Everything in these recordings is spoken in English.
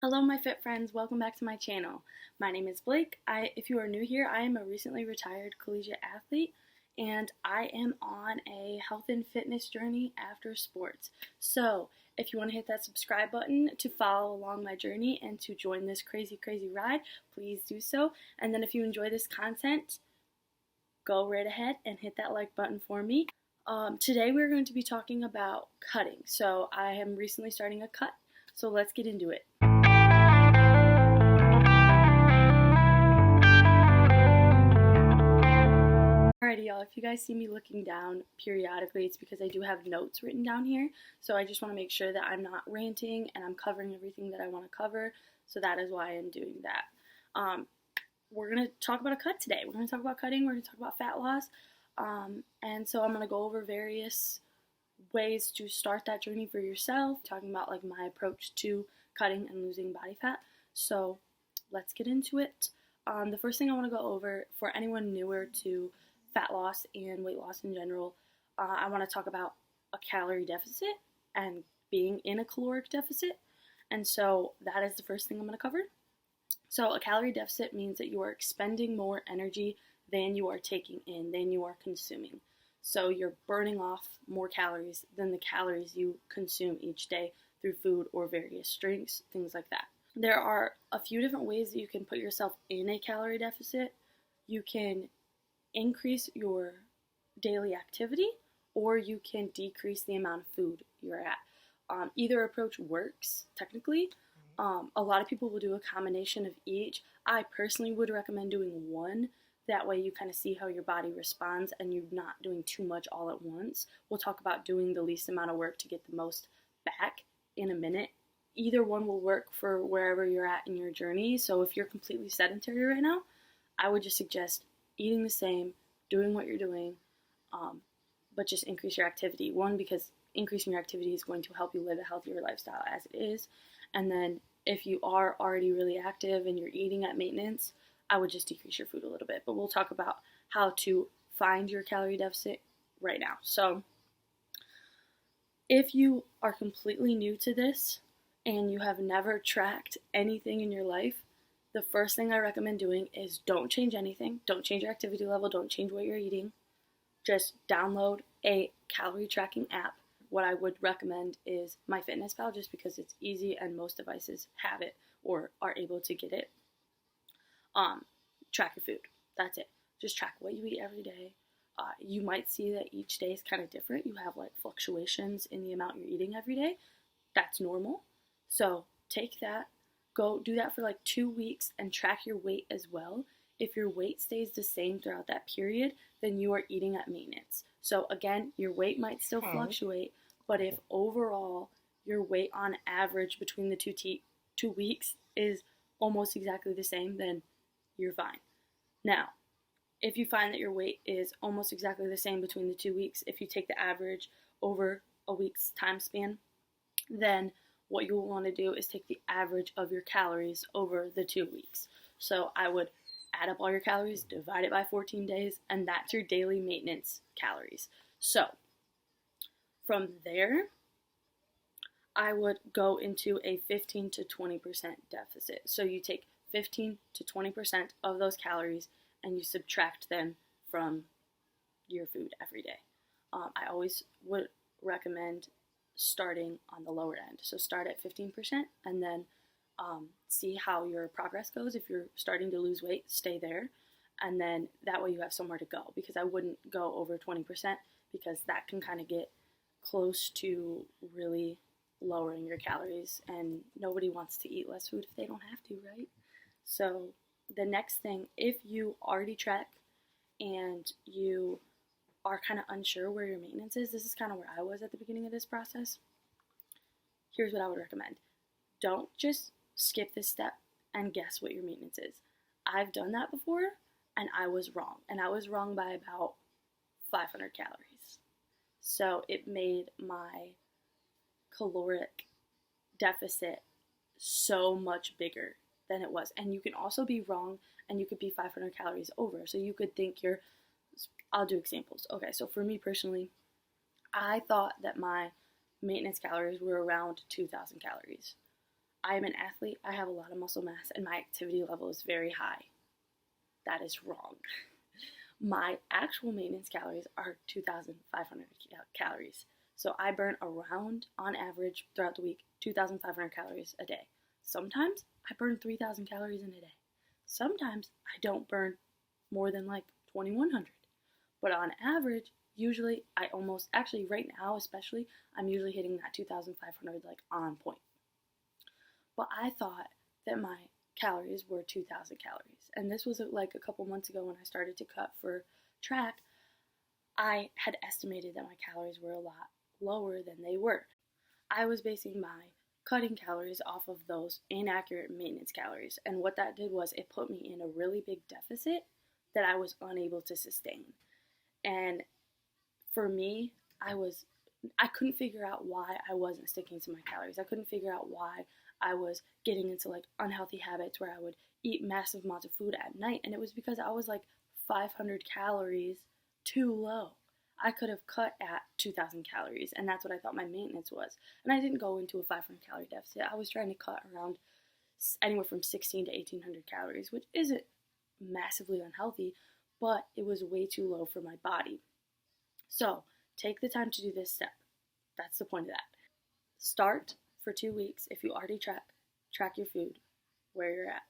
Hello my fit friends, welcome back to my channel. My name is Blake. If you are new here, I am a recently retired collegiate athlete and I am on a health and fitness journey after sports. So if you want to hit that subscribe button to follow along my journey and to join this crazy ride, please do so. And then if you enjoy this content, go right ahead and hit that like button for me. Today we're going to be talking about cutting. So I am recently starting a cut, so let's get into it. Alrighty y'all, if you guys see me looking down periodically, it's because I do have notes written down here. So I just want to make sure that I'm not ranting and I'm covering everything that I want to cover. So that is why I'm doing that. We're going to talk about a cut today. We're going to talk about cutting. We're going to talk about fat loss. And so I'm going to go over various ways to start that journey for yourself, talking about like my approach to cutting and losing body fat. So let's get into it. The first thing I want to go over for anyone newer to fat loss and weight loss in general, I want to talk about a calorie deficit and being in a caloric deficit. And so that is the first thing I'm going to cover. So a calorie deficit means that you are expending more energy than you are taking in, than you are consuming. So you're burning off more calories than the calories you consume each day through food or various drinks, things like that. There are a few different ways that you can put yourself in a calorie deficit. You can increase your daily activity, or you can decrease the amount of food you're at. Either approach works, technically. A lot of people will do a combination of each. I personally would recommend doing one. That way you kind of see how your body responds and you're not doing too much all at once. We'll talk about doing the least amount of work to get the most back in a minute. Either one will work for wherever you're at in your journey. So if you're completely sedentary right now, I would just suggest eating the same, doing what you're doing, but just increase your activity. One, because increasing your activity is going to help you live a healthier lifestyle as it is. And then if you are already really active and you're eating at maintenance, I would just decrease your food a little bit. But we'll talk about how to find your calorie deficit right now. So if you are completely new to this and you have never tracked anything in your life, the first thing I recommend doing is don't change anything. Don't change your activity level. Don't change what you're eating. Just download a calorie tracking app. What I would recommend is MyFitnessPal, just because it's easy and most devices have it or are able to get it. Track your food. That's it. Just track what you eat every day. You might see that each day is kind of different. You have like fluctuations in the amount you're eating every day. That's normal. So take that, go do that for like 2 weeks and track your weight as well. If your weight stays the same throughout that period, then you are eating at maintenance. So again, your weight might still fluctuate, but if overall your weight on average between the 2 weeks is almost exactly the same, then you're fine. Now, if you find that your weight is almost exactly the same between the 2 weeks, if you take the average over a week's time span, then what you will want to do is take the average of your calories over the 2 weeks. So I would add up all your calories, divide it by 14 days, and that's your daily maintenance calories. So from there, I would go into a 15 to 20% deficit. So you take 15 to 20% of those calories and you subtract them from your food every day. I always would recommend starting on the lower end. So start at 15% and then see how your progress goes. If you're starting to lose weight, stay there. And then that way you have somewhere to go, because I wouldn't go over 20% because that can kind of get close to really lowering your calories, and nobody wants to eat less food if they don't have to, right? So the next thing, if you already track and you are kind of unsure where your maintenance is, this is kind of where I was at the beginning of this process. Here's what I would recommend. Don't just skip this step and guess what your maintenance is. I've done that before and I was wrong. And I was wrong by about 500 calories. So it made my caloric deficit so much bigger than it was. And you can also be wrong and you could be 500 calories over. So you could think I'll do examples. Okay, so for me personally, I thought that my maintenance calories were around 2,000 calories. I am an athlete, I have a lot of muscle mass, and my activity level is very high. That is wrong. My actual maintenance calories are 2,500 calories. So I burn around, on average, throughout the week, 2,500 calories a day. Sometimes I burn 3,000 calories in a day. Sometimes I don't burn more than like 2,100. But on average, usually actually right now especially, I'm usually hitting that 2,500 like on point. But I thought that my calories were 2,000 calories. And this was like a couple months ago when I started to cut for track. I had estimated that my calories were a lot lower than they were. I was basing my cutting calories off of those inaccurate maintenance calories. And what that did was it put me in a really big deficit that I was unable to sustain. And for me, I couldn't figure out why I wasn't sticking to my calories. I couldn't figure out why I was getting into like unhealthy habits where I would eat massive amounts of food at night. And it was because I was like 500 calories too low. I could have cut at 2,000 calories, and that's what I thought my maintenance was. And I didn't go into a 500 calorie deficit. I was trying to cut around anywhere from 16 to 1,800 calories, which isn't massively unhealthy, but it was way too low for my body. So take the time to do this step. That's the point of that. Start for 2 weeks. If you already track your food, where you're at.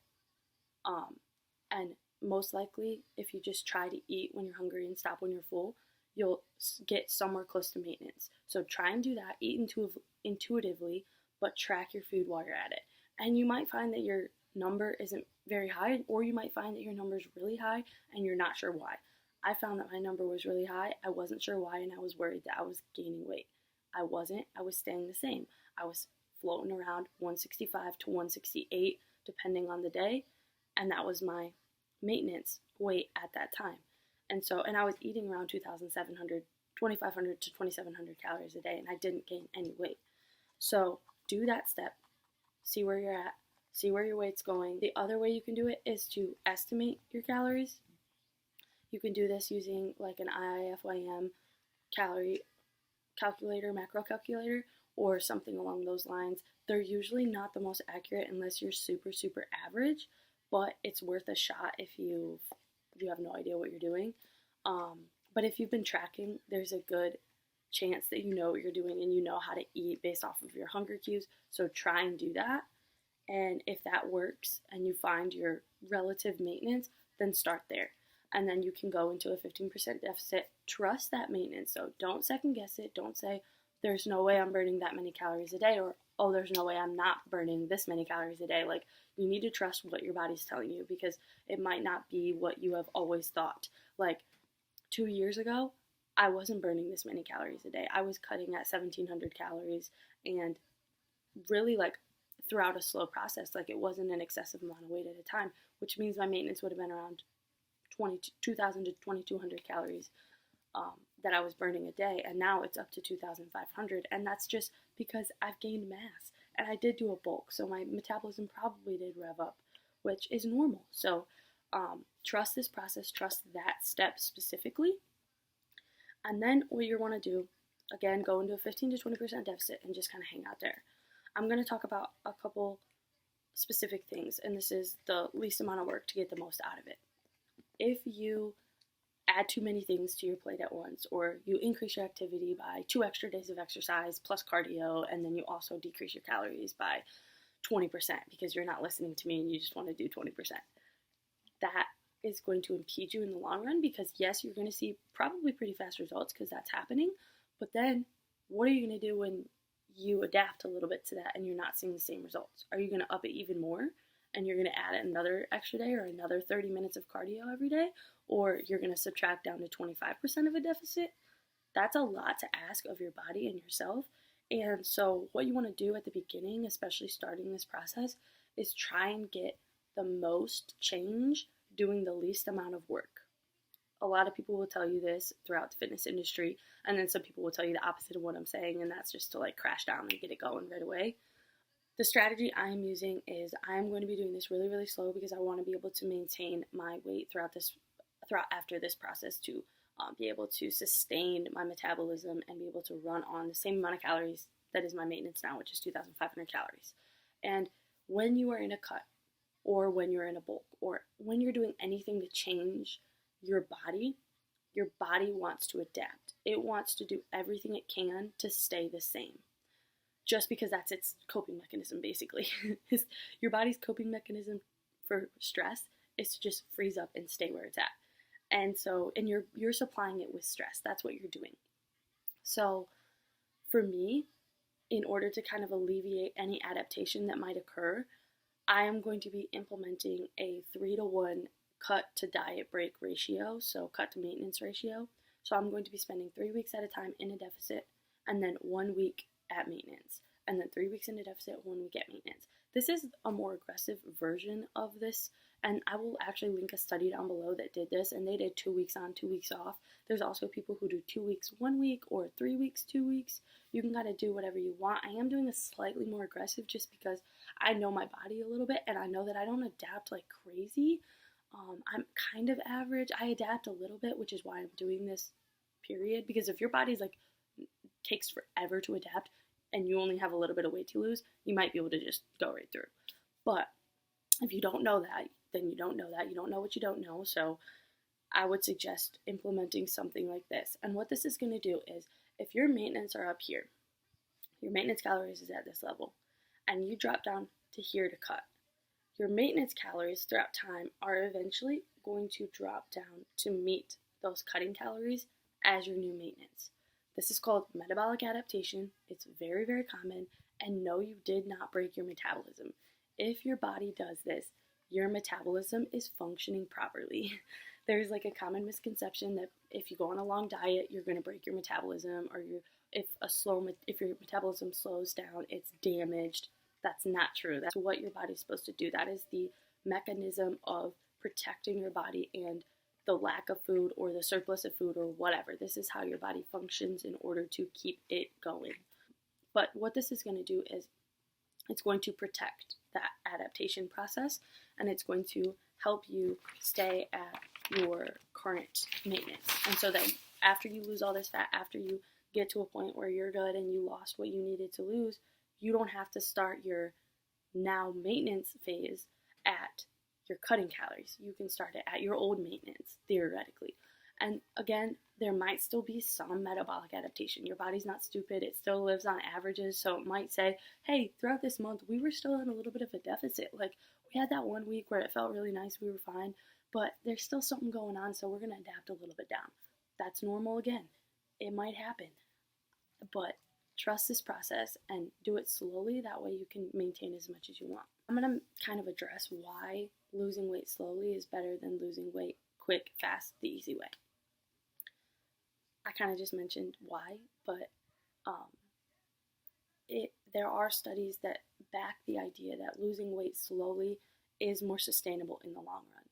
And most likely, if you just try to eat when you're hungry and stop when you're full, you'll get somewhere close to maintenance. So try and do that. Eat intuitively, but track your food while you're at it. And you might find that your number isn't very high, or you might find that your number is really high and you're not sure why. I found that my number was really high. I wasn't sure why, and I was worried that I was gaining weight. I wasn't. I was staying the same. I was floating around 165 to 168, depending on the day, and that was my maintenance weight at that time. And I was eating around 2,500 to 2,700 calories a day, and I didn't gain any weight. So do that step. See where you're at. See where your weight's going. The other way you can do it is to estimate your calories. You can do this using like an IIFYM calorie calculator, macro calculator, or something along those lines. They're usually not the most accurate unless you're super, super average, but it's worth a shot if you have no idea what you're doing. But if you've been tracking, there's a good chance that you know what you're doing and you know how to eat based off of your hunger cues. So try and do that. And if that works and you find your relative maintenance, then start there. And then you can go into a 15% deficit. Trust that maintenance. So don't second guess it. Don't say, there's no way I'm burning that many calories a day, or, oh, there's no way I'm not burning this many calories a day. Like, you need to trust what your body's telling you, because it might not be what you have always thought. Like, 2 years ago, I wasn't burning this many calories a day. I was cutting at 1,700 calories, and really, like, throughout a slow process. Like, it wasn't an excessive amount of weight at a time, which means my maintenance would have been around 2,000 to 2,200 calories that I was burning a day, and now it's up to 2,500, and that's just because I've gained mass, and I did do a bulk, so my metabolism probably did rev up, which is normal. So trust this process, trust that step specifically, and then what you want to do, again, go into a 15 to 20% deficit and just kind of hang out there. I'm going to talk about a couple specific things, and this is the least amount of work to get the most out of it. If you add too many things to your plate at once, or you increase your activity by 2 extra days of exercise plus cardio, and then you also decrease your calories by 20% because you're not listening to me and you just want to do 20%, that is going to impede you in the long run, because yes, you're going to see probably pretty fast results because that's happening, but then what are you going to do when you adapt a little bit to that and you're not seeing the same results? Are you going to up it even more? And you're going to add another extra day or another 30 minutes of cardio every day, or you're going to subtract down to 25% of a deficit? That's a lot to ask of your body and yourself. And so what you want to do at the beginning, especially starting this process, is try and get the most change doing the least amount of work. A lot of people will tell you this throughout the fitness industry, and then some people will tell you the opposite of what I'm saying, and that's just to like crash down and get it going right away. The strategy I'm using is I'm going to be doing this really, really slow because I want to be able to maintain my weight throughout after this process, to be able to sustain my metabolism and be able to run on the same amount of calories that is my maintenance now, which is 2,500 calories. And when you are in a cut, or when you're in a bulk, or when you're doing anything to change your body wants to adapt. It wants to do everything it can to stay the same. Just because that's its coping mechanism, basically. Your body's coping mechanism for stress is to just freeze up and stay where it's at. And you're supplying it with stress. That's what you're doing. So for me, in order to kind of alleviate any adaptation that might occur, I am going to be implementing a 3-to-1 cut to diet break ratio, so cut to maintenance ratio. So I'm going to be spending 3 weeks at a time in a deficit, and then 1 week at maintenance, and then 3 weeks in a deficit, 1 week at maintenance. This is a more aggressive version of this, and I will actually link a study down below that did this, and they did 2 weeks on, 2 weeks off. There's also people who do 2 weeks, 1 week, or 3 weeks, 2 weeks. You can kind of do whatever you want. I am doing a slightly more aggressive just because I know my body a little bit, and I know that I don't adapt like crazy. I'm kind of average. I adapt a little bit, which is why I'm doing this period, because if your body's like takes forever to adapt and you only have a little bit of weight to lose, you might be able to just go right through. But if you don't know that, then you don't know that. You don't know what you don't know. So I would suggest implementing something like this. And what this is going to do is, if your maintenance are up here, your maintenance calories is at this level, and you drop down to here to cut, your maintenance calories throughout time are eventually going to drop down to meet those cutting calories as your new maintenance. This is called metabolic adaptation. It's very, very common, and no, you did not break your metabolism. If your body does this, your metabolism is functioning properly. There's like a common misconception that if you go on a long diet, you're going to break your metabolism, or if your metabolism slows down, it's damaged. That's not true. That's what your body's supposed to do. That is the mechanism of protecting your body and the lack of food or the surplus of food or whatever. This is how your body functions in order to keep it going. But what this is going to do is it's going to protect that adaptation process, and it's going to help you stay at your current maintenance. And so that after you lose all this fat, after you get to a point where you're good and you lost what you needed to lose, you don't have to start your now maintenance phase at your cutting calories. You can start it at your old maintenance, theoretically. And again, there might still be some metabolic adaptation. Your body's not stupid. It still lives on averages. So it might say, hey, throughout this month, we were still in a little bit of a deficit. Like, we had that 1 week where it felt really nice. We were fine. But there's still something going on, so we're going to adapt a little bit down. That's normal again. It might happen. But trust this process and do it slowly. That way you can maintain as much as you want. I'm going to kind of address why losing weight slowly is better than losing weight quick, fast, the easy way. I kind of just mentioned why, but there are studies that back the idea that losing weight slowly is more sustainable in the long run.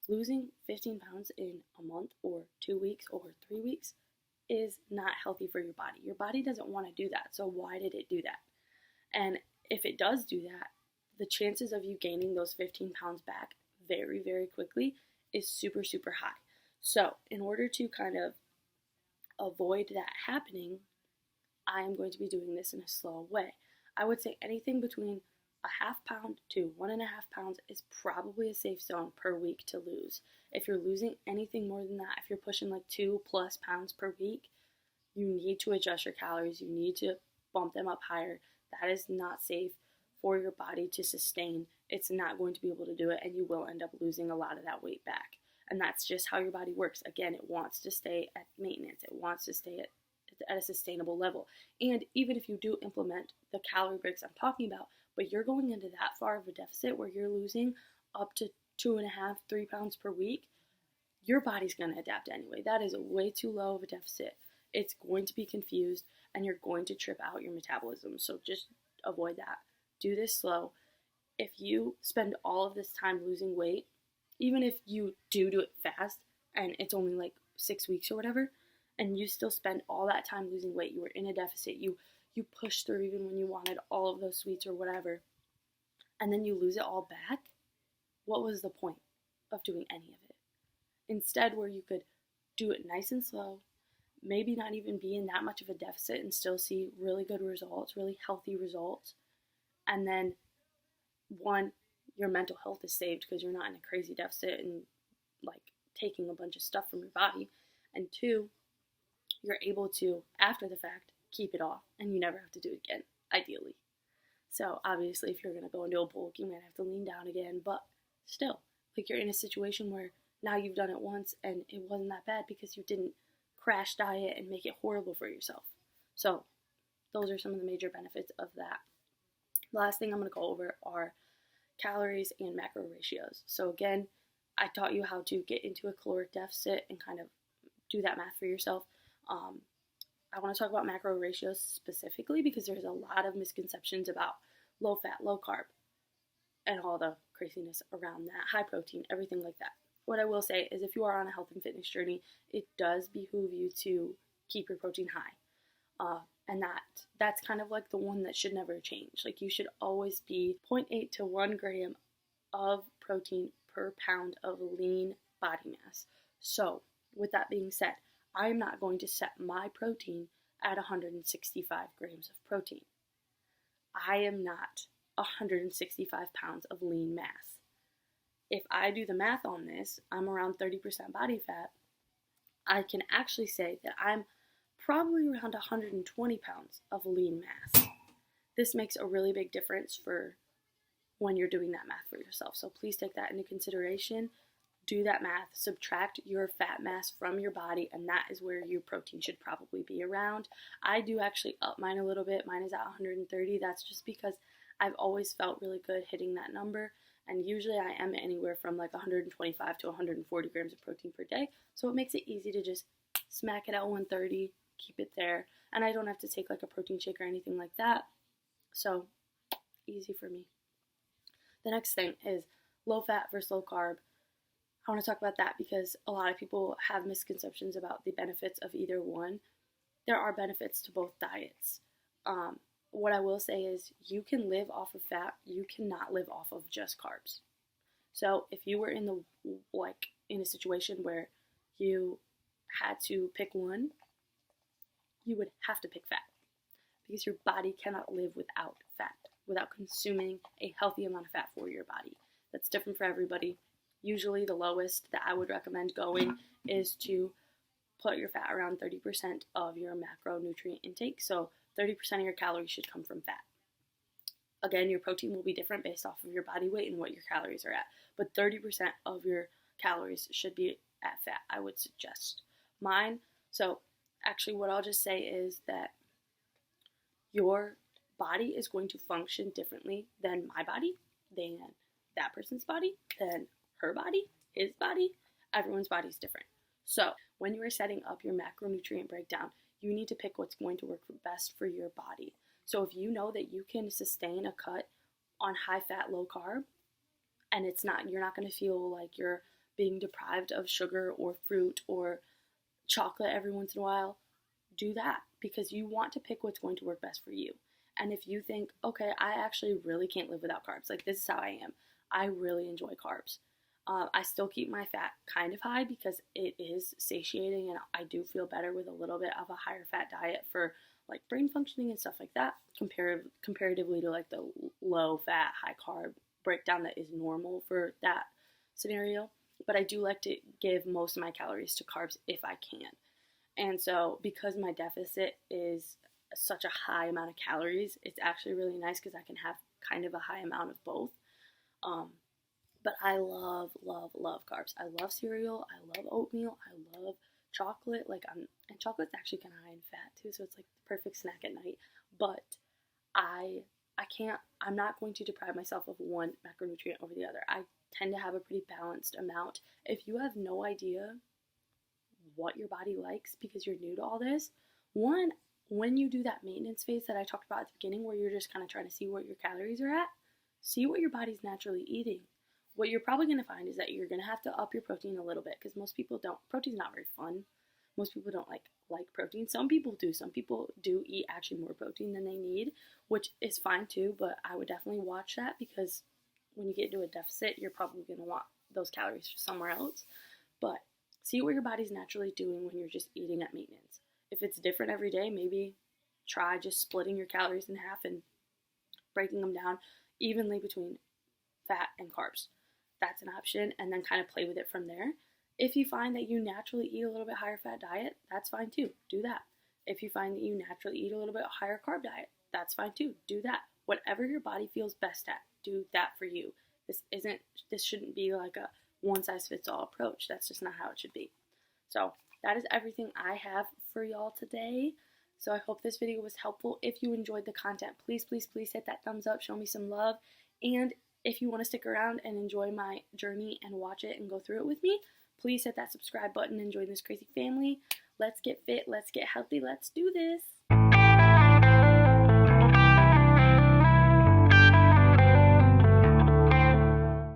Losing 15 pounds in a month or 2 weeks or 3 weeks is not healthy for your body. Your body doesn't want to do that, so why did it do that? And if it does do that, the chances of you gaining those 15 pounds back very, very quickly is super, super high. So in order to kind of avoid that happening, I am going to be doing this in a slow way. I would say anything between a half pound to 1.5 pounds is probably a safe zone per week to lose. If you're losing anything more than that, if you're pushing like 2+ pounds per week, you need to adjust your calories. You need to bump them up higher. That is not safe for your body to sustain. It's not going to be able to do it, and you will end up losing a lot of that weight back. And that's just how your body works. Again, it wants to stay at maintenance. It wants to stay at a sustainable level. And even if you do implement the calorie breaks I'm talking about, but you're going into that far of a deficit where you're losing up to 2.5, 3 pounds per week, your body's going to adapt anyway. That is way too low of a deficit. It's going to be confused, and you're going to trip out your metabolism. So just avoid that. Do this slow. If you spend all of this time losing weight, even if you do it fast and it's only like 6 weeks or whatever, and you still spend all that time losing weight, you were in a deficit, you pushed through even when you wanted all of those sweets or whatever, and then you lose it all back, what was the point of doing any of it? Instead, where you could do it nice and slow, maybe not even be in that much of a deficit and still see really good results, really healthy results, and then one, your mental health is saved because you're not in a crazy deficit and like taking a bunch of stuff from your body. And two, you're able to, after the fact, keep it off and you never have to do it again, ideally. So obviously, if you're going to go into a bulk, you might have to lean down again, but still, like you're in a situation where now you've done it once and it wasn't that bad because you didn't crash diet and make it horrible for yourself. So those are some of the major benefits of that. The last thing I'm going to go over are calories and macro ratios. So again, I taught you how to get into a caloric deficit and kind of do that math for yourself. I want to talk about macro ratios specifically because there's a lot of misconceptions about low fat, low carb, and all the craziness around that, high protein, everything like that. What I will say is if you are on a health and fitness journey, it does behoove you to keep your protein high. And that's kind of like the one that should never change. Like you should always be 0.8 to 1 gram of protein per pound of lean body mass. So with that being said, I'm not going to set my protein at 165 grams of protein. I am not 165 pounds of lean mass. If I do the math on this, I'm around 30% body fat. I can actually say that I'm probably around 120 pounds of lean mass. This makes a really big difference for when you're doing that math for yourself. So please take that into consideration. Do that math, subtract your fat mass from your body, and that is where your protein should probably be around. I do actually up mine a little bit. Mine is at 130. That's just because I've always felt really good hitting that number, and usually I am anywhere from like 125 to 140 grams of protein per day, so it makes it easy to just smack it at 130, keep it there, and I don't have to take like a protein shake or anything like that, so easy for me. The next thing is low fat versus low carb. I want to talk about that because a lot of people have misconceptions about the benefits of either one. There are benefits to both diets. What I will say is you can live off of fat. You cannot live off of just carbs. So if you were in a situation where you had to pick one, you would have to pick fat because your body cannot live without fat, without consuming a healthy amount of fat for your body. That's different for everybody. Usually the lowest that I would recommend going is to put your fat around 30% of your macronutrient intake. So 30% of your calories should come from fat. Again, your protein will be different based off of your body weight and what your calories are at. But 30% of your calories should be at fat, I would suggest. Mine, so actually what I'll just say is that your body is going to function differently than my body, than that person's body, than her body, his body. Everyone's body is different. So when you are setting up your macronutrient breakdown, you need to pick what's going to work best for your body. So if you know that you can sustain a cut on high fat, low carb, and you're not going to feel like you're being deprived of sugar or fruit or chocolate every once in a while, do that because you want to pick what's going to work best for you. And if you think, okay, I actually really can't live without carbs, like this is how I am. I really enjoy carbs. I still keep my fat kind of high because it is satiating and I do feel better with a little bit of a higher fat diet for like brain functioning and stuff like that comparatively to like the low fat, high carb breakdown that is normal for that scenario. But I do like to give most of my calories to carbs if I can. And so because my deficit is such a high amount of calories, it's actually really nice because I can have kind of a high amount of both. But I love, love, love carbs. I love cereal. I love oatmeal. I love chocolate. And chocolate's actually kind of high in fat too, so it's like the perfect snack at night. But I'm not going to deprive myself of one macronutrient over the other. I tend to have a pretty balanced amount. If you have no idea what your body likes because you're new to all this, one, when you do that maintenance phase that I talked about at the beginning where you're just kind of trying to see what your calories are at, see what your body's naturally eating. What you're probably going to find is that you're going to have to up your protein a little bit because most people don't. Protein's not very fun. Most people don't like protein. Some people do. Some people do eat actually more protein than they need, which is fine too, but I would definitely watch that because when you get into a deficit, you're probably going to want those calories somewhere else. But see what your body's naturally doing when you're just eating at maintenance. If it's different every day, maybe try just splitting your calories in half and breaking them down evenly between fat, and carbs. That's an option, and then kind of play with it from there. If you find that you naturally eat a little bit higher fat diet, that's fine too. Do that. If you find that you naturally eat a little bit higher carb diet, that's fine too. Do that. Whatever your body feels best at, do that for you. This shouldn't be like a one size fits all approach. That's just not how it should be. So that is everything I have for y'all today. So I hope this video was helpful. If you enjoyed the content, please, please, please hit that thumbs up. Show me some love. And if you want to stick around and enjoy my journey and watch it and go through it with me, please hit that subscribe button and join this crazy family. Let's get fit. Let's get healthy. Let's do this.